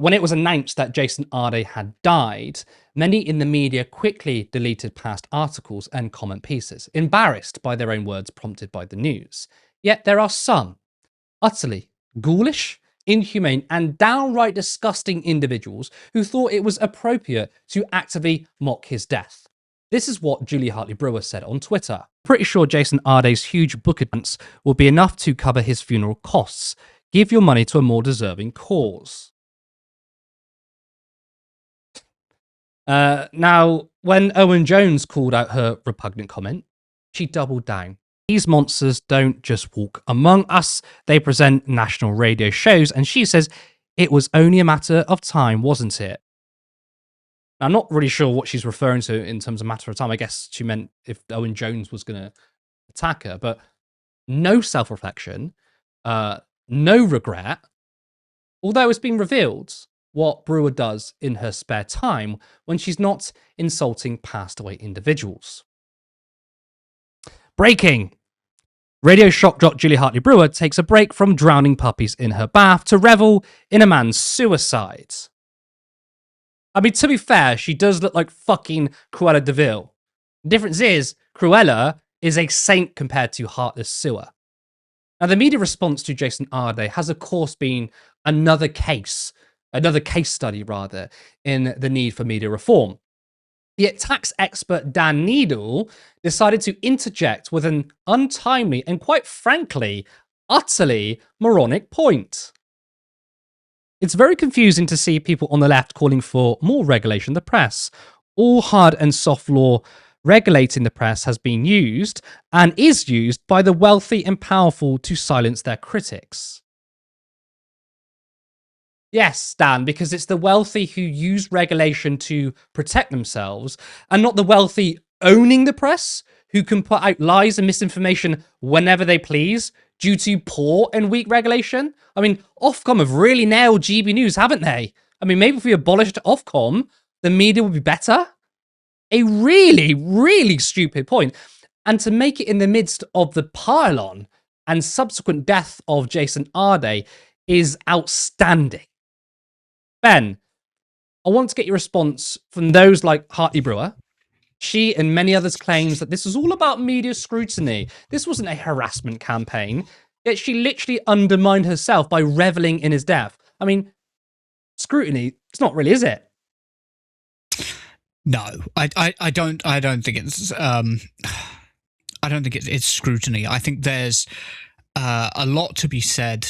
when it was announced that Jason Arday had died, many in the media quickly deleted past articles and comment pieces, embarrassed by their own words prompted by the news. Yet there are some utterly ghoulish, inhumane, and downright disgusting individuals who thought it was appropriate to actively mock his death. This is what Julie Hartley Brewer said on Twitter. Pretty sure Jason Arday's huge book advance will be enough to cover his funeral costs. Give your money to a more deserving cause. Now, when Owen Jones called out her repugnant comment, she doubled down. These monsters don't just walk among us, they present national radio shows, and she says it was only a matter of time, wasn't it? I'm not really sure what she's referring to in terms of matter of time. I guess she meant if Owen Jones was going to attack her, but no self-reflection, no regret, although it's been revealed what Brewer does in her spare time when she's not insulting passed away individuals. Breaking. Radio shock jock Julie Hartley Brewer takes a break from drowning puppies in her bath to revel in a man's suicide. I mean, to be fair, she does look like fucking Cruella de Vil. The difference is, Cruella is a saint compared to Heartless Sewer. Now, the media response to Jason Arday has, of course, been another case study, in the need for media reform. Yet tax expert Dan Needle decided to interject with an untimely and, quite frankly, utterly moronic point. It's very confusing to see people on the left calling for more regulation of the press. All hard and soft law regulating the press has been used and is used by the wealthy and powerful to silence their critics. Yes, Dan, because it's the wealthy who use regulation to protect themselves and not the wealthy owning the press who can put out lies and misinformation whenever they please due to poor and weak regulation. I mean, Ofcom have really nailed GB News, haven't they? I mean, maybe if we abolished Ofcom, the media would be better. A really, really stupid point. And to make it in the midst of the pylon and subsequent death of Jason Arday is outstanding. Ben, I want to get your response from those like Hartley Brewer. She and many others claims that this was all about media scrutiny. This wasn't a harassment campaign. Yet she literally undermined herself by reveling in his death. I mean, scrutiny, it's not really, is it? No, I don't think it's I don't think it's scrutiny. I think there's a lot to be said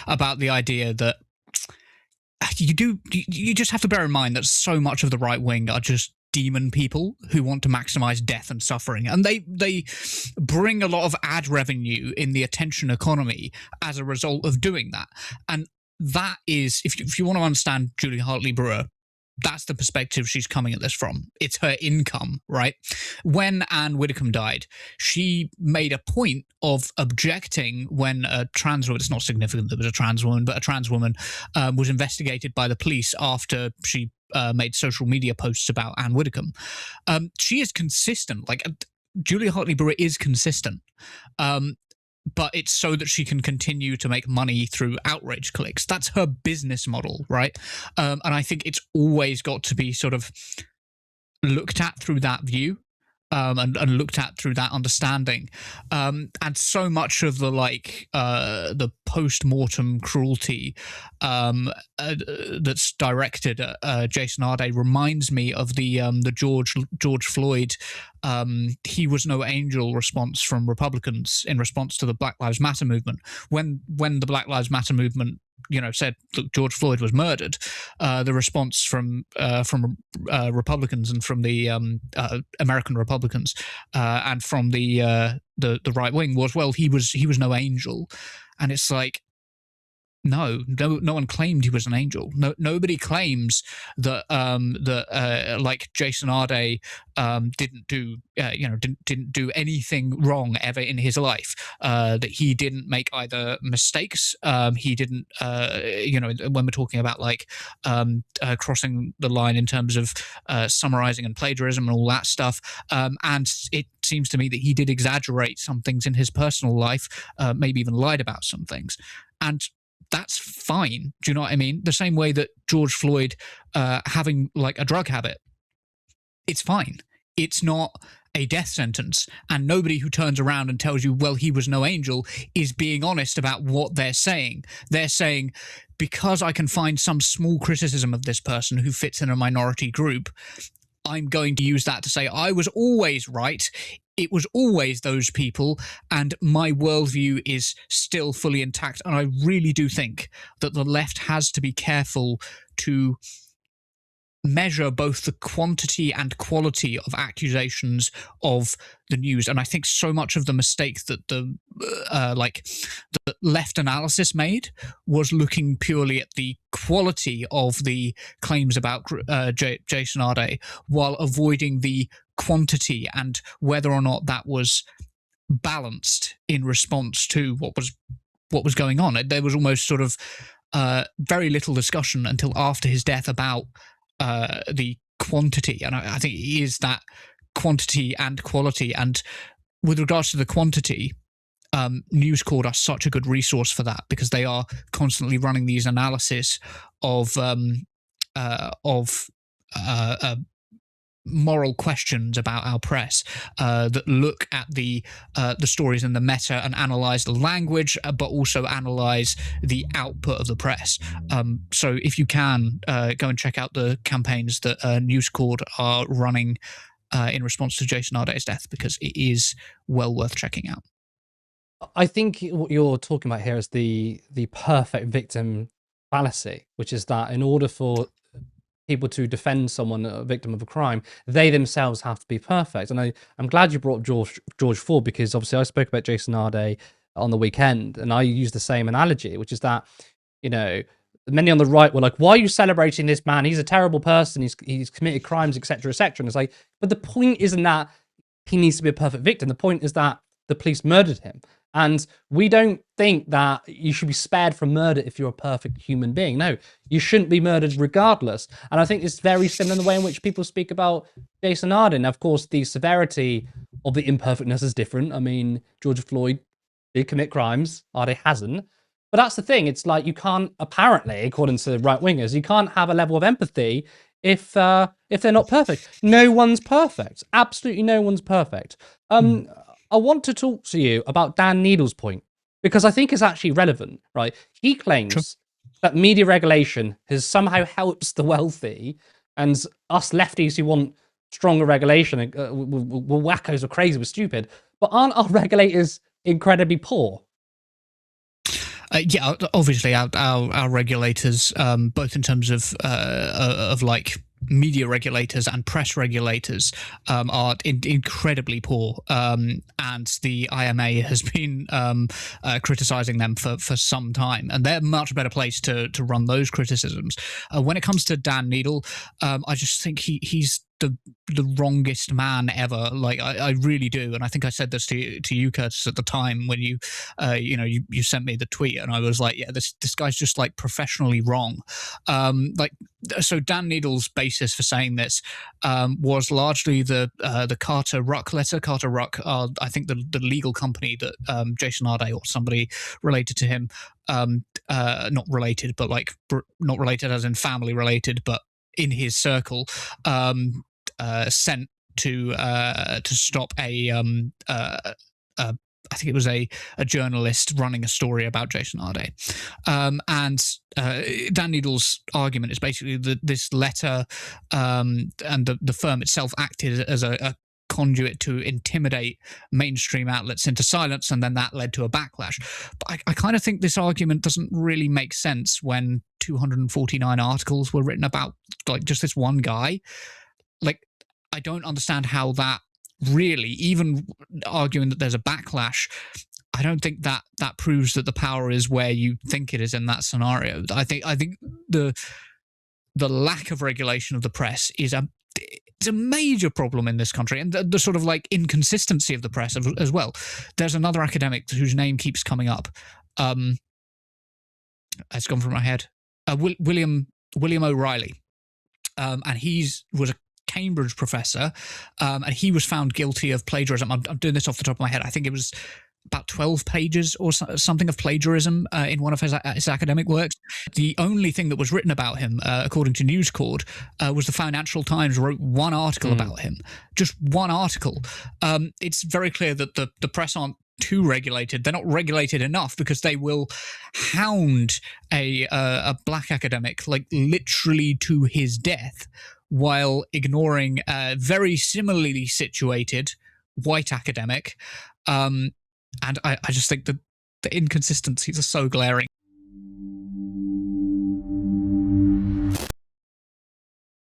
about the idea that you just have to bear in mind that so much of the right wing are just demon people who want to maximize death and suffering, and they bring a lot of ad revenue in the attention economy as a result of doing that. And that is, if you want to understand Julie Hartley Brewer, that's the perspective she's coming at this from. It's her income, right? When Anne Widdecombe died, she made a point of objecting when a trans woman, it's not significant that it was a trans woman, but a trans woman was investigated by the police after she made social media posts about Anne Widdecombe. She is consistent. Like, Julie Hartley Brewer is consistent. But it's so that she can continue to make money through outrage clicks. That's her business model, right? And I think it's always got to be sort of looked at through that view, and looked at through that understanding. And so much of the post-mortem cruelty that's directed at Jason Arday reminds me of the George Floyd "he was no angel" response from Republicans in response to the Black Lives Matter movement. When the Black Lives Matter movement said that George Floyd was murdered, the response from Republicans and from the American Republicans and from the right wing was, well, he was no angel. And it's like, no one claimed he was an angel. Nobody claims that like Jason Arday didn't do anything wrong ever in his life. That he didn't make either mistakes. He didn't when we're talking about crossing the line in terms of summarizing and plagiarism and all that stuff. And it seems to me that he did exaggerate some things in his personal life, maybe even lied about some things. And that's fine. Do you know what I mean? The same way that George Floyd having like a drug habit, it's fine. It's not a death sentence, and nobody who turns around and tells you, well, he was no angel, is being honest about what they're saying. They're saying, because I can find some small criticism of this person who fits in a minority group, I'm going to use that to say I was always right. It was always those people, and my worldview is still fully intact. And I really do think that the left has to be careful to measure both the quantity and quality of accusations of the news. And I think so much of the mistake that the left analysis made was looking purely at the quality of the claims about Jason Arday, while avoiding the quantity and whether or not that was balanced in response to what was going on. There was almost sort of very little discussion until after his death about the quantity, and I think it is that quantity and quality. And with regards to the quantity, News Corp are such a good resource for that, because they are constantly running these analysis of moral questions about our press that look at the stories in the meta and analyze the language, but also analyze the output of the press. So if you can, go and check out the campaigns that News Corp are running in response to Jason Arday's death, because it is well worth checking out. I think what you're talking about here is the perfect victim fallacy, which is that in order for people to defend someone, a victim of a crime, they themselves have to be perfect. And I'm glad you brought up George Floyd, because obviously I spoke about Jason Arday on the weekend, and I used the same analogy, which is that, you know, many on the right were like, why are you celebrating this man? He's a terrible person. He's committed crimes, etc., etc. And it's like, but the point isn't that he needs to be a perfect victim. The point is that the police murdered him. And we don't think that you should be spared from murder if you're a perfect human being. No, you shouldn't be murdered regardless. And I think it's very similar in the way in which people speak about Jason Arday. Now, of course, the severity of the imperfectness is different. I mean, George Floyd did commit crimes. Arday hasn't. But that's the thing. It's like you can't, apparently, according to right-wingers, you can't have a level of empathy if they're not perfect. No one's perfect. Absolutely no one's perfect. I want to talk to you about Dan Needle's point, because I think it's actually relevant, right? He claims that media regulation has somehow helped the wealthy, and us lefties who want stronger regulation, we're wackos, we're crazy, we're stupid. But aren't our regulators incredibly poor? Yeah, obviously our regulators, both in terms of like media regulators and press regulators, are incredibly poor, and the IMA has been criticizing them for some time, and they're a much better place to run those criticisms. When it comes to Dan Needle, I just think he's the wrongest man ever. Like I really do, and I think I said this to you, Curtis, at the time when you sent me the tweet, and I was like, yeah, this guy's just like professionally wrong. So Dan Needle's basis for saying this was largely the Carter Ruck letter. Carter Ruck are, I think, the legal company that Jason Arday or somebody related to him, not related, but like not related as in family related, but in his circle, sent to stop I think it was a journalist running a story about Jason Arday. And Dan Needle's argument is basically that this letter and the firm itself acted as a conduit to intimidate mainstream outlets into silence, and then that led to a backlash. But I kind of think this argument doesn't really make sense when 249 articles were written about like just this one guy. Like, I don't understand how that really, even arguing that there's a backlash, I don't think that proves that the power is where you think it is in that scenario. I think the lack of regulation of the press is a major problem in this country, and the sort of like inconsistency of the press as well. There's another academic whose name keeps coming up. It's gone from my head. William O'Reilly, and was a Cambridge professor, and he was found guilty of plagiarism. I'm doing this off the top of my head. I think it was about 12 pages or something of plagiarism in one of his academic works. The only thing that was written about him, according to News Cord, was the Financial Times wrote one article about him. Just one article. It's very clear that the press aren't too regulated. They're not regulated enough because they will hound a black academic like literally to his death while ignoring a very similarly situated white academic. And I just think that the inconsistencies are so glaring.